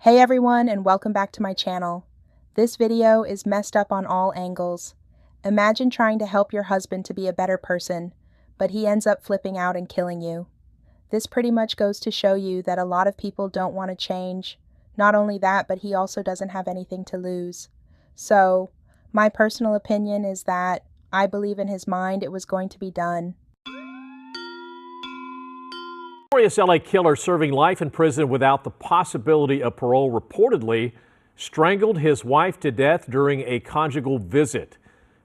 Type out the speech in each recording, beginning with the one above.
Hey everyone, and welcome back to my channel. This video is messed up on all angles. Imagine trying to help your husband to be a better person, but he ends up flipping out and killing you. This pretty much goes to show you that a lot of people don't want to change. Not only that, but he also doesn't have anything to lose. So, my personal opinion is that I believe in his mind it was going to be done. Notorious LA killer serving life in prison without the possibility of parole reportedly strangled his wife to death during a conjugal visit.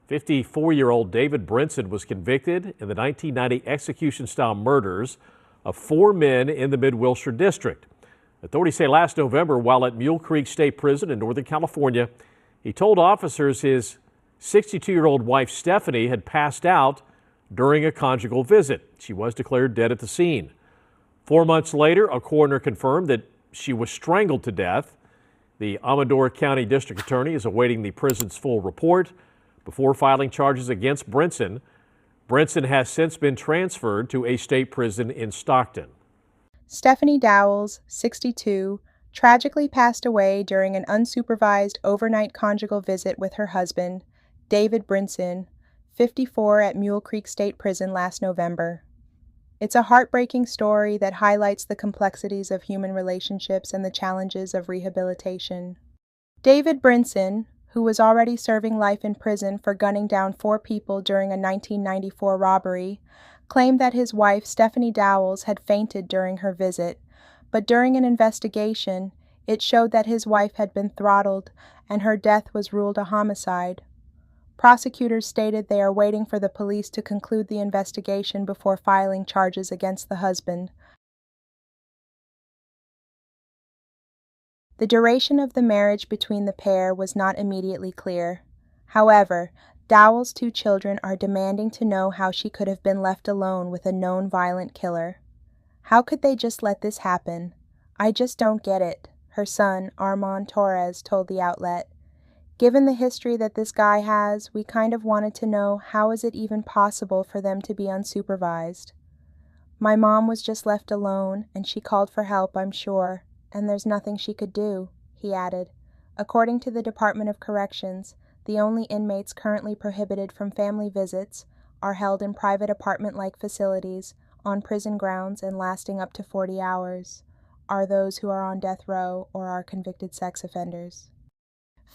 54-year-old David Brinson was convicted in the 1990 execution-style murders of 4 men in the Mid-Wilshire district. Authorities say last November, while at Mule Creek State Prison in Northern California, he told officers his 62-year-old wife Stephanie had passed out during a conjugal visit. She was declared dead at the scene. 4 months later, a coroner confirmed that she was strangled to death. The Amador County District Attorney is awaiting the prison's full report before filing charges against Brinson. Brinson has since been transferred to a state prison in Stockton. Stephanie Dowles, 62, tragically passed away during an unsupervised overnight conjugal visit with her husband, David Brinson, 54, at Mule Creek State Prison last November. It's a heartbreaking story that highlights the complexities of human relationships and the challenges of rehabilitation. David Brinson, who was already serving life in prison for gunning down 4 people during a 1994 robbery, claimed that his wife, Stephanie Dowles, had fainted during her visit, but during an investigation, it showed that his wife had been throttled and her death was ruled a homicide. Prosecutors stated they are waiting for the police to conclude the investigation before filing charges against the husband. The duration of the marriage between the pair was not immediately clear. However, Dowles' 2 children are demanding to know how she could have been left alone with a known violent killer. How could they just let this happen? I just don't get it, her son, Armand Torres, told the outlet. Given the history that this guy has, we kind of wanted to know how is it even possible for them to be unsupervised. My mom was just left alone, and she called for help, I'm sure, and there's nothing she could do, he added. According to the Department of Corrections, the only inmates currently prohibited from family visits are held in private apartment-like facilities on prison grounds and lasting up to 40 hours, are those who are on death row or are convicted sex offenders.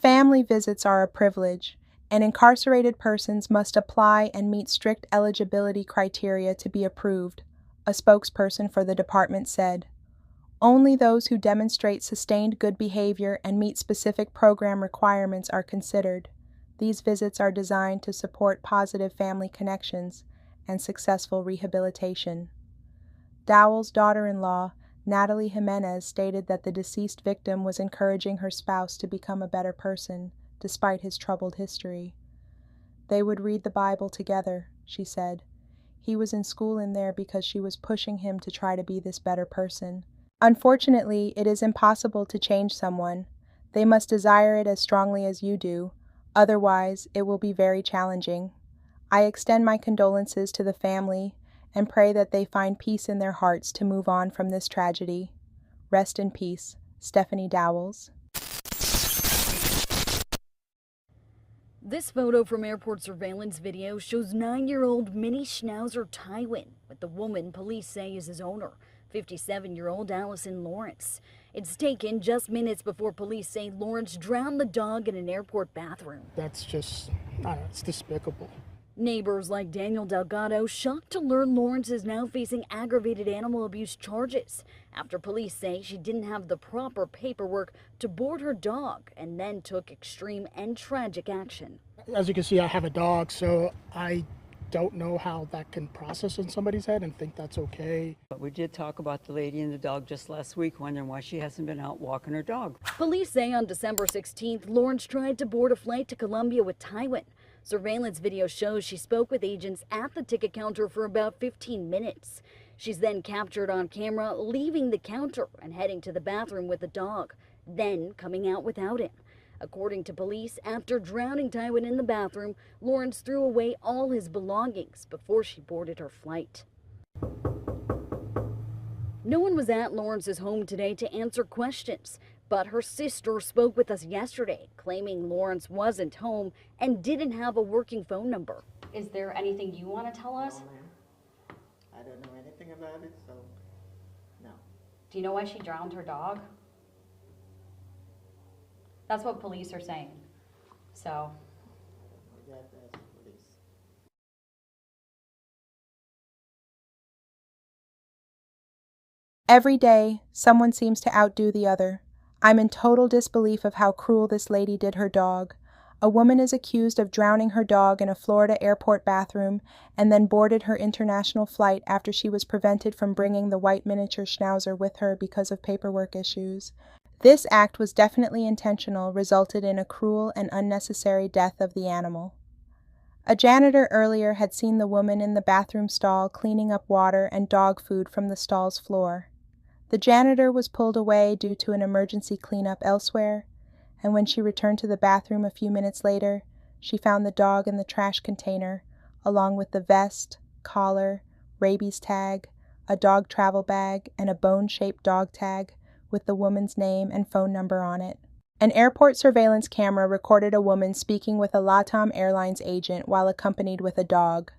Family visits are a privilege, and incarcerated persons must apply and meet strict eligibility criteria to be approved, a spokesperson for the department said. Only those who demonstrate sustained good behavior and meet specific program requirements are considered. These visits are designed to support positive family connections and successful rehabilitation. Dowles' daughter-in-law, Natalie Jimenez, stated that the deceased victim was encouraging her spouse to become a better person, despite his troubled history. They would read the Bible together, she said. He was in school in there because she was pushing him to try to be this better person. Unfortunately, it is impossible to change someone. They must desire it as strongly as you do. Otherwise, it will be very challenging. I extend my condolences to the family and pray that they find peace in their hearts to move on from this tragedy. Rest in peace, Stephanie Dowles. This photo from airport surveillance video shows 9-year-old mini schnauzer Tywin with the woman police say is his owner, 57-year-old Allison Lawrence. It's taken just minutes before police say Lawrence drowned the dog in an airport bathroom. That's just, I don't know, it's despicable. Neighbors like Daniel Delgado shocked to learn Lawrence is now facing aggravated animal abuse charges after police say she didn't have the proper paperwork to board her dog and then took extreme and tragic action. As you can see, I have a dog, so I don't know how that can process in somebody's head and think that's okay. But we did talk about the lady and the dog just last week, wondering why she hasn't been out walking her dog. Police say on December 16th, Lawrence tried to board a flight to Colombia with Tywin. Surveillance video shows she spoke with agents at the ticket counter for about 15 minutes. She's then captured on camera leaving the counter and heading to the bathroom with the dog, then coming out without him. According to police, after drowning Tywin in the bathroom, Lawrence threw away all his belongings before she boarded her flight. No one was at Lawrence's home today to answer questions. But her sister spoke with us yesterday, claiming Lawrence wasn't home and didn't have a working phone number. Is there anything you want to tell us? No, ma'am. I don't know anything about it, so no. Do you know why she drowned her dog? That's what police are saying. So. You have to ask the police. Every day, someone seems to outdo the other. I'm in total disbelief of how cruel this lady did her dog. A woman is accused of drowning her dog in a Florida airport bathroom and then boarded her international flight after she was prevented from bringing the white miniature schnauzer with her because of paperwork issues. This act was definitely intentional, resulted in a cruel and unnecessary death of the animal. A janitor earlier had seen the woman in the bathroom stall cleaning up water and dog food from the stall's floor. The janitor was pulled away due to an emergency cleanup elsewhere, and when she returned to the bathroom a few minutes later, she found the dog in the trash container, along with the vest, collar, rabies tag, a dog travel bag, and a bone-shaped dog tag with the woman's name and phone number on it. An airport surveillance camera recorded a woman speaking with a LATAM Airlines agent while accompanied with a dog.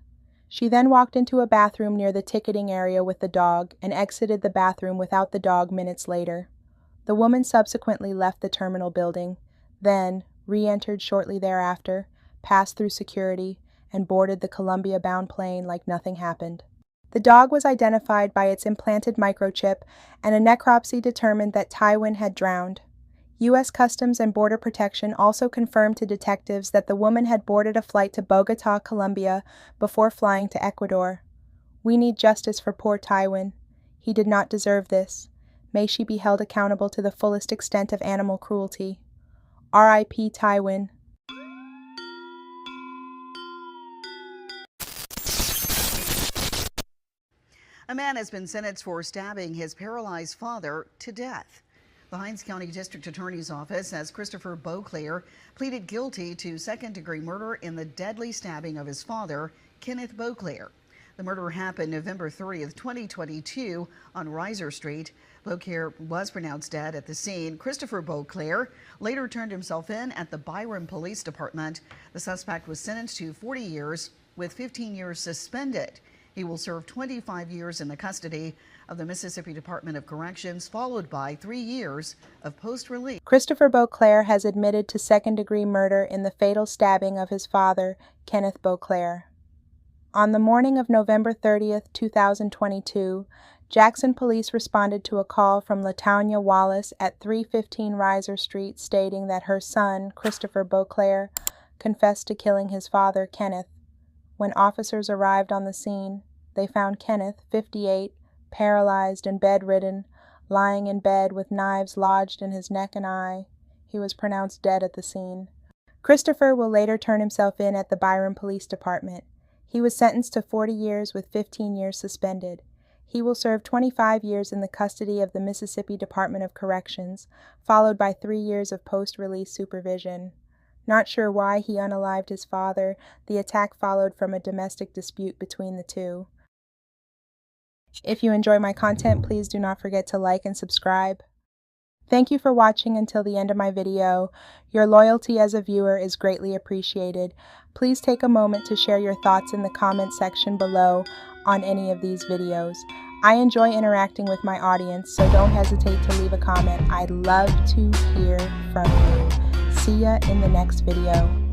She then walked into a bathroom near the ticketing area with the dog and exited the bathroom without the dog minutes later. The woman subsequently left the terminal building, then re-entered shortly thereafter, passed through security, and boarded the Colombia-bound plane like nothing happened. The dog was identified by its implanted microchip, and a necropsy determined that Tywin had drowned. U.S. Customs and Border Protection also confirmed to detectives that the woman had boarded a flight to Bogotá, Colombia, before flying to Ecuador. We need justice for poor Tywin. He did not deserve this. May she be held accountable to the fullest extent of animal cruelty. R.I.P. Tywin. A man has been sentenced for stabbing his paralyzed father to death. The Hinds County District Attorney's Office says Christopher Beauclair pleaded guilty to second-degree murder in the deadly stabbing of his father, Kenneth Beauclair. The murder happened November 30th, 2022 on Reiser Street. Beauclair was pronounced dead at the scene. Christopher Beauclair later turned himself in at the Byron Police Department. The suspect was sentenced to 40 years with 15 years suspended. He will serve 25 years in the custody of the Mississippi Department of Corrections, followed by 3 years of post-release. Christopher Beauclair has admitted to second-degree murder in the fatal stabbing of his father, Kenneth Beauclair. On the morning of November 30th, 2022, Jackson police responded to a call from LaTonya Wallace at 315 Reiser Street stating that her son, Christopher Beauclair, confessed to killing his father, Kenneth. When officers arrived on the scene, they found Kenneth, 58, paralyzed and bedridden, lying in bed with knives lodged in his neck and eye. He was pronounced dead at the scene. Christopher will later turn himself in at the Byron Police Department. He was sentenced to 40 years with 15 years suspended. He will serve 25 years in the custody of the Mississippi Department of Corrections, followed by 3 years of post-release supervision. Not sure why he unalived his father, the attack followed from a domestic dispute between the two. If you enjoy my content, please do not forget to like and subscribe. Thank you for watching until the end of my video. Your loyalty as a viewer is greatly appreciated. Please take a moment to share your thoughts in the comment section below on any of these videos. I enjoy interacting with my audience, so don't hesitate to leave a comment. I'd love to hear from you. See ya in the next video.